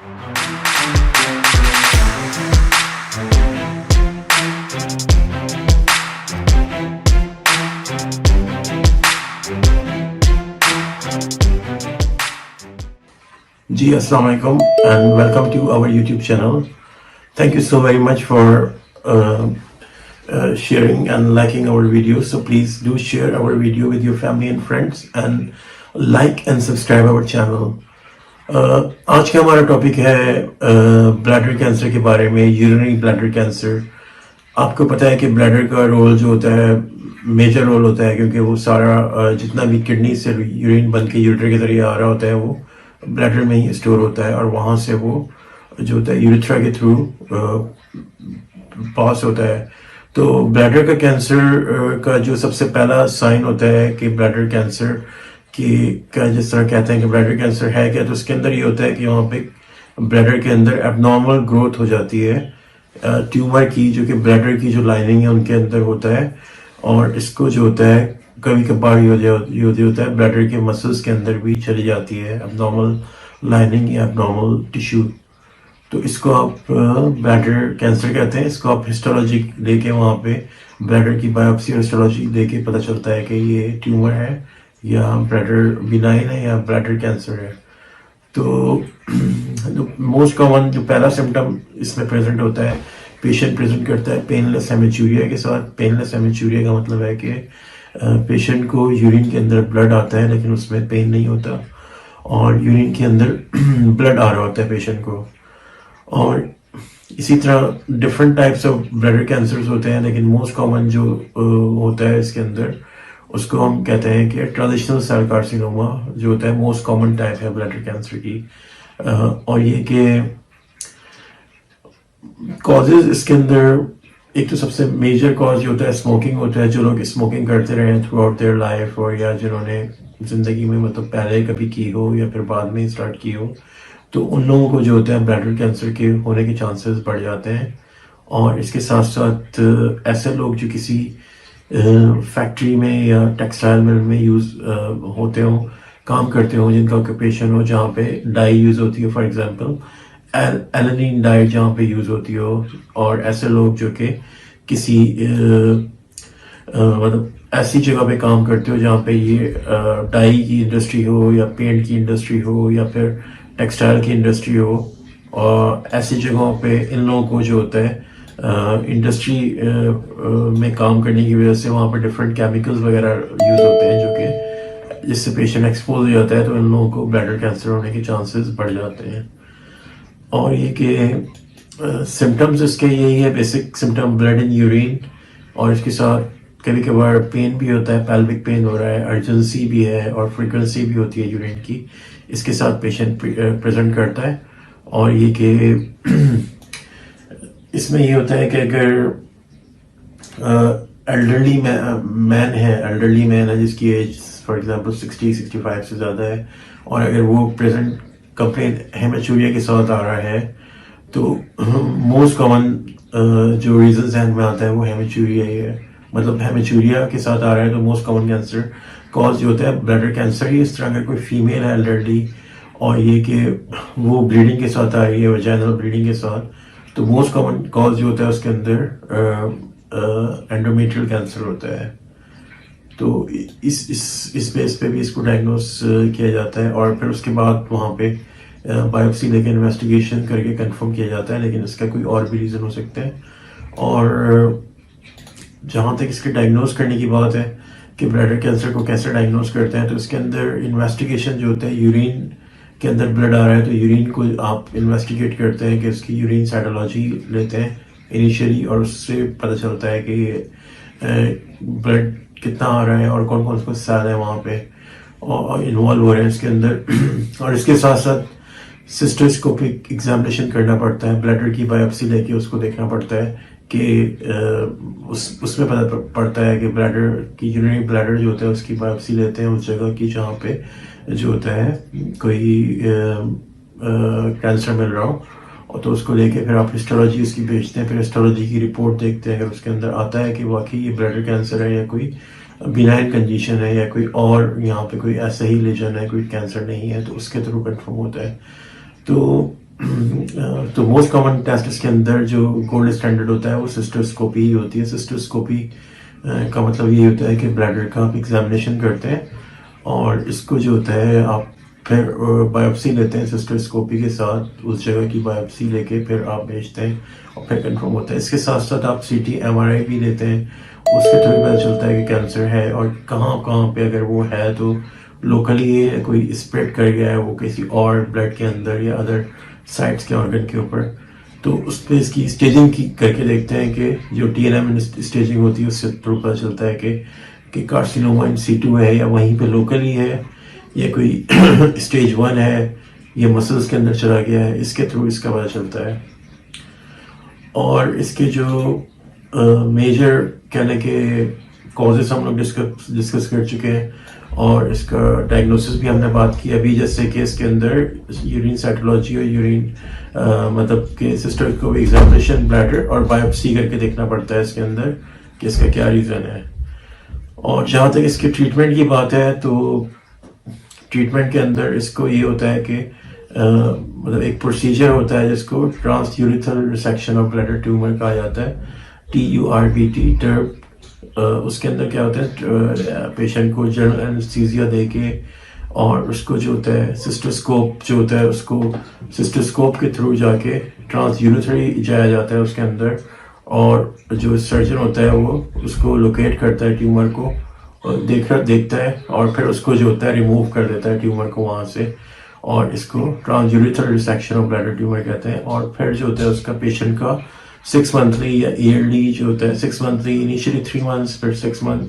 Ji Assalamu alaikum and welcome to our YouTube channel. Thank you so very much for sharing and liking our videos. So please do share our video with your family and friends and like and subscribe our channel. आज का हमारा topic है bladder cancer के बारे में, urinary bladder cancer. आपको पता है कि ब्लैडर का रोल जो होता है मेजर रोल होता है, क्योंकि वो सारा जितना भी किडनी से यूरिन बन के यूरेटर के जरिए आ रहा होता है वो ब्लैडर में ही स्टोर होता है और वहाँ से वो जो होता है यूरेथ्रा के थ्रू पास होता है। तो ब्लैडर का कैंसर का जो सबसे पहला साइन होता है कि ब्लैडर कैंसर की का जिस तरह कहते हैं कि ब्लैडर कैंसर है क्या, तो उसके अंदर ये होता है कि वहाँ पे ब्लैडर के अंदर एबनॉर्मल ग्रोथ हो जाती है ट्यूमर की, जो कि ब्लैडर की जो लाइनिंग है उनके अंदर होता है। और इसको जो होता है कभी कभार ये होता है ब्लैडर के मसल्स के अंदर भी चली जाती है एबनॉर्मल लाइनिंग या एबनॉर्मल टिश्यू। तो इसको आप ब्लैडर कैंसर कहते हैं। इसको आप हिस्टोलॉजी लेके वहाँ पे ब्लैडर की बायोप्सी और हिस्टोलॉजी लेके पता चलता है कि ये ट्यूमर है या ब्लैडर बिनाइन है या ब्लैडर कैंसर है। तो मोस्ट कॉमन जो पहला सिम्टम इसमें प्रेजेंट होता है, पेशेंट प्रेजेंट करता है पेनलेस हेमेचूरिया के साथ। पेनलेस हेमेचूरिया का मतलब है कि पेशेंट को यूरिन के अंदर ब्लड आता है लेकिन उसमें पेन नहीं होता, और यूरिन के अंदर ब्लड आ रहा होता है पेशेंट को। और इसी तरह different types of bladder cancers होते हैं, लेकिन मोस्ट कॉमन जो होता है इसके अंदर उसको हम कहते हैं कि ट्रांजिशनल सेल कार्सिनोमा जो होता है मोस्ट कॉमन टाइप है ब्लैडर कैंसर की। और ये कि कॉजेज इसके अंदर एक तो सबसे मेजर कॉज जो होता है स्मोकिंग होता है। जो लोग स्मोकिंग करते रहे थ्रू आउट देयर लाइफ, और या जिन्होंने जिंदगी में मतलब पहले कभी की हो या फिर बाद में स्टार्ट की हो, तो उन लोगों को जो होता है ब्लैडर कैंसर के होने के चांसेस बढ़ जाते हैं। और इसके साथ साथ ऐसे लोग जो किसी फैक्ट्री में या टेक्सटाइल मिल में यूज होते हो, काम करते हो, जिनका ऑक्यूपेशन हो जहाँ पे डाई यूज होती है, फॉर एग्जांपल एलानिन डाई जहाँ पे यूज होती हो, और ऐसे लोग जो कि किसी मतलब ऐसी जगह पे काम करते हो जहाँ पे ये डाई की इंडस्ट्री हो या पेंट की इंडस्ट्री हो या फिर टेक्सटाइल की इंडस्ट्री हो, और ऐसी जगहों पे इन लोगों को जो होता है इंडस्ट्री में काम करने की वजह से वहाँ पर डिफरेंट केमिकल्स वगैरह यूज होते हैं, जो कि जिससे पेशेंट एक्सपोज हो जाता है, तो इन लोगों को ब्लैडर कैंसर होने के चांसेस बढ़ जाते हैं। और ये कि सिम्टम्स इसके यही है, basic symptom blood in urine, और इसके साथ कभी कभार पेन भी होता है, पैल्विक पेन हो रहा है, अर्जेंसी भी है और फ्रीक्वेंसी भी होती है यूरिन की, इसके साथ पेशेंट प्रेजेंट करता है। और ये कि इसमें ये होता है कि अगर एल्डरली मैन है जिसकी एज फॉर एग्जांपल 60-65 से ज़्यादा है, और अगर वो प्रेजेंट कंप्लेन हेमेचूरिया के साथ आ रहा है, तो मोस्ट कॉमन जो रीजन ध्यान में आता है वो हेमेचूरिया ही है। मतलब हेमेचूरिया के साथ आ रहा है तो मोस्ट कॉमन कैंसर कॉज जो होता है ब्लैडर कैंसर ही। इस तरह अगर कोई फीमेल है एल्डरली और ये कि वो ब्लीडिंग के साथ आ रही है, वजाइनल ब्लीडिंग के साथ, तो मोस्ट कॉमन कॉज जो होता है उसके अंदर एंडोमेट्रियल कैंसर होता है। तो इस बेस पे भी इसको डायग्नोस किया जाता है, और फिर उसके बाद वहाँ पे बायोप्सी लेके इन्वेस्टिगेशन करके कंफर्म किया जाता है, लेकिन इसका कोई और भी रीज़न हो सकते हैं। और जहाँ तक इसके डायग्नोस करने की बात है कि ब्लैडर कैंसर को कैसे डायग्नोस करते हैं, तो इसके अंदर इन्वेस्टिगेशन जो होता है, यूरिन के अंदर ब्लड आ रहा है तो यूरिन को आप इन्वेस्टिगेट करते हैं कि उसकी यूरिन साइटोलॉजी लेते हैं इनिशियली, और उससे पता चलता है कि ब्लड कितना आ रहा है और कौन कौन से सेल है वहाँ पे और इन्वॉल्व हो रहे हैं इसके अंदर। और इसके साथ साथ सिस्टोस्कोपिक एग्जामिनेशन करना पड़ता है, ब्लैडर की बायोप्सी लेके उसको देखना पड़ता है कि उसमें पता पड़ता है कि ब्लैडर की यूरिनरी ब्लैडर जो होता है उसकी बायोप्सी लेते हैं उस जगह की जहाँ पे जो होता है कोई कैंसर मिल रहा हो, और तो उसको लेके फिर आप हिस्टोलॉजी उसकी भेजते हैं, फिर हिस्टोलॉजी की रिपोर्ट देखते हैं। अगर उसके अंदर आता है कि वाकई ये ब्लैडर कैंसर है या कोई बिनाइन कंडीशन है या कोई और यहाँ पे कोई ऐसा ही लेजन है, कोई कैंसर नहीं है, तो उसके थ्रू कंफर्म होता है। तो तो मोस्ट कॉमन टेस्ट इसके अंदर जो गोल्ड स्टैंडर्ड होता है वो सिस्टोस्कोपी ही होती है। सिस्टोस्कोपी का मतलब ये होता है कि ब्लैडर का आप एग्जामिनेशन करते हैं और इसको जो होता है आप फिर बायोप्सी लेते हैं सिस्टोस्कोपी के साथ, उस जगह की बायोप्सी लेके फिर आप भेजते हैं और फिर कंफर्म होता है। इसके साथ साथ आप सीटी एमआरआई भी लेते हैं, उसके थ्रू पता चलता है कि कैंसर है और कहाँ कहाँ पे अगर वो है तो लोकली कोई स्प्रेड कर गया है वो किसी और ब्लड के अंदर या अदर साइट्स के ऑर्गन के ऊपर, तो उस पर इसकी स्टेजिंग की करके देखते हैं कि जो TNM स्टेजिंग होती है उससे थ्रू पता चलता है कि कार्सिनोमा इन सीटू है या वहीं पे लोकली है या कोई स्टेज 1 है या मसल्स के अंदर चला गया है, इसके थ्रू इसका पता चलता है। और इसके जो मेजर कहने के कॉजेस हम लोग डिस्कस कर चुके हैं और इसका डायग्नोसिस भी हमने बात की अभी, जैसे कि इसके अंदर यूरिन साइटोलॉजी और यूरिन मतलब के सिस्टर को एग्जामिनेशन ब्लैडर और बायोप्सी करके देखना पड़ता है इसके अंदर कि इसका क्या रीज़न है। और जहाँ तक इसके ट्रीटमेंट की बात है तो ट्रीटमेंट के अंदर इसको ये होता है कि मतलब एक प्रोसीजर होता है जिसको ट्रांसयूरिथल रिसेक्शन ऑफ ब्लैडर ट्यूमर कहा जाता है, TURBT टर्ब। उसके अंदर क्या होता है, पेशेंट को जनरल एनेस्थीसिया दे के और उसको जो होता है सिस्टोस्कोप जो होता है उसको सिस्टोस्कोप के थ्रू जाके ट्रांसयूरिथली जाया जाता है उसके अंदर, और जो सर्जन होता है वो उसको लोकेट करता है ट्यूमर को, देखता है और फिर उसको जो होता है रिमूव कर देता है ट्यूमर को वहाँ से, और इसको ट्रांसयूरिथल रिसेक्शन ऑफ ब्लैडर ट्यूमर कहते हैं। और फिर जो होता है उसका पेशेंट का 6 मंथली या ईयरली जो होता है 6 मंथली इनिशियली 3 मंथ्स फिर 6 मंथ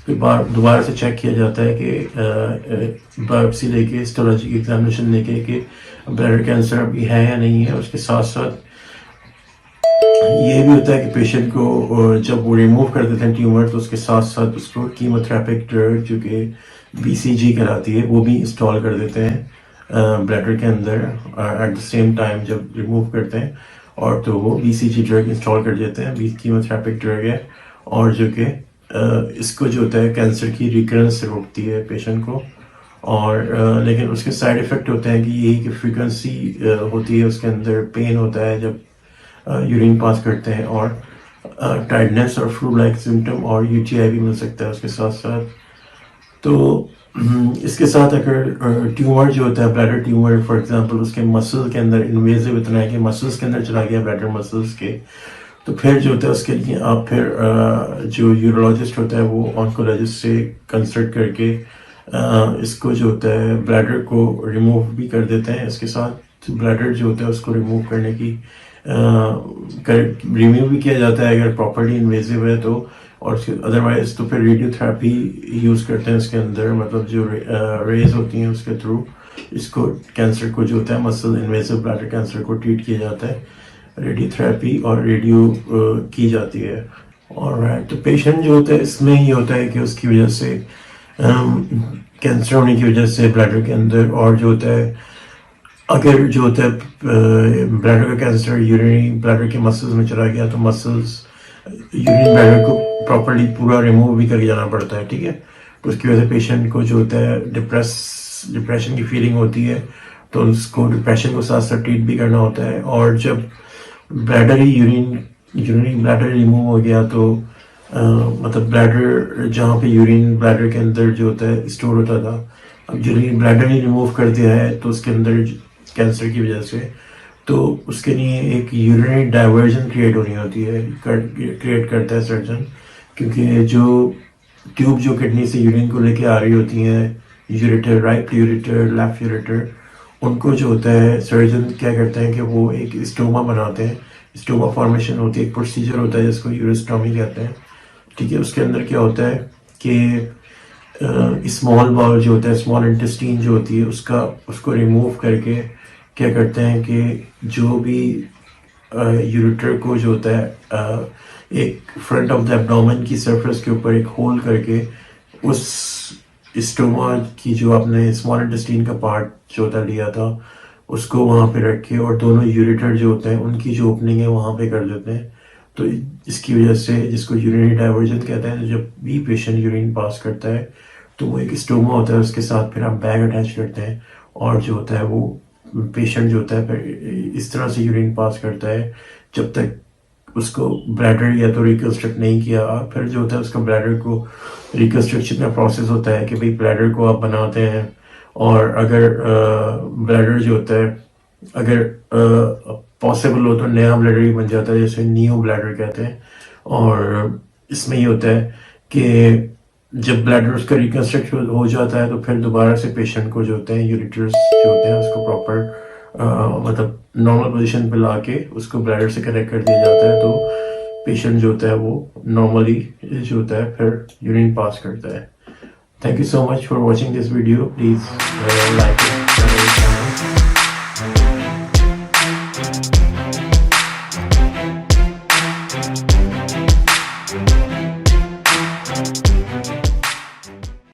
के बाद दोबारा से चेक किया जाता है कि बायोप्सी लेके हिस्टोलॉजी की एग्जामिनेशन लेके कि ब्लैडर कैंसर अभी है या नहीं है। उसके साथ साथ ये भी होता है कि पेशेंट को जब वो रिमूव कर देते हैं ट्यूमर तो उसके साथ साथ उसको कीमोथेरेपिक ड्रग जो कि BCG कहलाती है वो भी इंस्टॉल कर देते हैं ब्लैडर के अंदर एट द सेम टाइम जब रिमूव करते हैं, और तो वो BCG ड्रग इंस्टॉल कर देते हैं, कीमोथेरेपिक ड्रग है और जो कि इसको जो होता है कैंसर की रिकरेंस से रोकती है पेशेंट को। और लेकिन उसके साइड इफ़ेक्ट होते हैं कि यही कि फ्रीक्वेंसी होती है उसके अंदर, पेन होता है जब यूरिन पास करते हैं, और टाइटनेस और फ्लू लाइक सिम्टम और UTI भी मिल सकता है उसके साथ साथ। तो इसके साथ अगर ट्यूमर जो होता है ब्लैडर ट्यूमर फॉर एग्जांपल उसके मसल के अंदर इन्वेजिव इतना है कि मसल्स के अंदर चला गया ब्लैडर मसल्स के, तो फिर जो होता है उसके लिए आप फिर जो यूरोलॉजिस्ट होता है वो ऑन्कोलॉजिस्ट से कंसल्ट करके इसको जो होता है ब्लैडर को रिमूव भी कर देते हैं। इसके साथ ब्लैडर जो होता है उसको रिमूव करने की रिमूव भी किया जाता है अगर प्रॉपर्ली इन्वेजिव है तो, और अदरवाइज तो फिर रेडियोथेरेपी यूज़ करते हैं इसके अंदर, मतलब जो रेज होती हैं उसके थ्रू इसको कैंसर को जो होता है मसल इन्वेसिव ब्लैडर कैंसर को ट्रीट किया जाता है, रेडियोथेरेपी और रेडियो की जाती है। और तो पेशेंट जो होता है इसमें ये होता है कि उसकी वजह से कैंसर होने की वजह से ब्लैडर के अंदर, और जो होता है अगर जो होता है ब्लैडर का कैंसर यूरिनरी ब्लैडर के मसल्स में चला गया तो मसल्स यूरिन ब्लैडर को प्रॉपर्ली पूरा रिमूव भी करके जाना पड़ता है, ठीक है। तो उसकी वजह से पेशेंट को जो होता है डिप्रेशन की फीलिंग होती है, तो उसको डिप्रेशन को साथ साथ ट्रीट भी करना होता है। और जब ब्लैडर ही यूरिनरी ब्लैडर रिमूव हो गया तो मतलब ब्लैडर जहाँ पे यूरिन ब्लैडर के अंदर जो होता है स्टोर होता था, अब यूरिन ब्लैडर ही रिमूव कर दिया है तो उसके अंदर कैंसर की वजह से, तो उसके लिए एक यूरिनरी डाइवर्जन क्रिएट होनी होती है, क्रिएट करता है सर्जन, क्योंकि जो ट्यूब जो किडनी से यूरिन को लेके आ रही होती हैं, ureter, right ureter, left ureter, उनको जो होता है सर्जन क्या करते हैं कि वो एक स्टोमा बनाते हैं, स्टोमा फॉर्मेशन होती है, एक प्रोसीजर होता है जिसको यूरोस्टोमी कहते हैं, ठीक है। उसके अंदर क्या होता है कि स्मॉल बाउल जो होता है, स्मॉल इंटेस्टीन जो होती है उसको रिमूव करके क्या करते हैं कि जो भी यूरेटर को जो होता है एक फ्रंट ऑफ द एब्डोमेन की सरफेस के ऊपर एक होल करके उस स्टोमा की जो आपने स्मॉल इंटेस्टीन का पार्ट जो होता लिया था उसको वहाँ पे रख के और दोनों यूरेटर जो होते हैं उनकी जो ओपनिंग है वहाँ पे कर देते हैं। तो इसकी वजह से जिसको यूरिनरी डाइवर्जन कहते हैं, जब भी पेशेंट यूरिन पास करता है तो वो एक स्टोमा होता है, उसके साथ फिर आप बैग अटैच करते हैं और जो होता है वो पेशेंट जो होता है फिर इस तरह से यूरिन पास करता है जब तक उसको ब्लैडर या तो रिकंस्ट्रक्ट नहीं किया, और फिर जो होता है उसका ब्लैडर को रिकंस्ट्रक्शन का प्रोसेस होता है कि भाई ब्लैडर को आप बनाते हैं, और अगर ब्लैडर जो होता है अगर पॉसिबल हो तो नया ब्लैडर ही बन जाता है, जैसे न्यू ब्लैडर कहते हैं। और इसमें ये होता है कि जब ब्लैडर उसका रिकंस्ट्रक्ट हो जाता है तो फिर दोबारा से पेशेंट को जो होते हैं यूरिटर्स जो होते हैं उसको प्रॉपर मतलब नॉर्मल पोजीशन पे लाके उसको ब्लैडर से कनेक्ट कर दिया जाता है, तो पेशेंट जो होता है वो नॉर्मली जो होता है फिर यूरिन पास करता है। Thank you so much for watching this video. Please like it,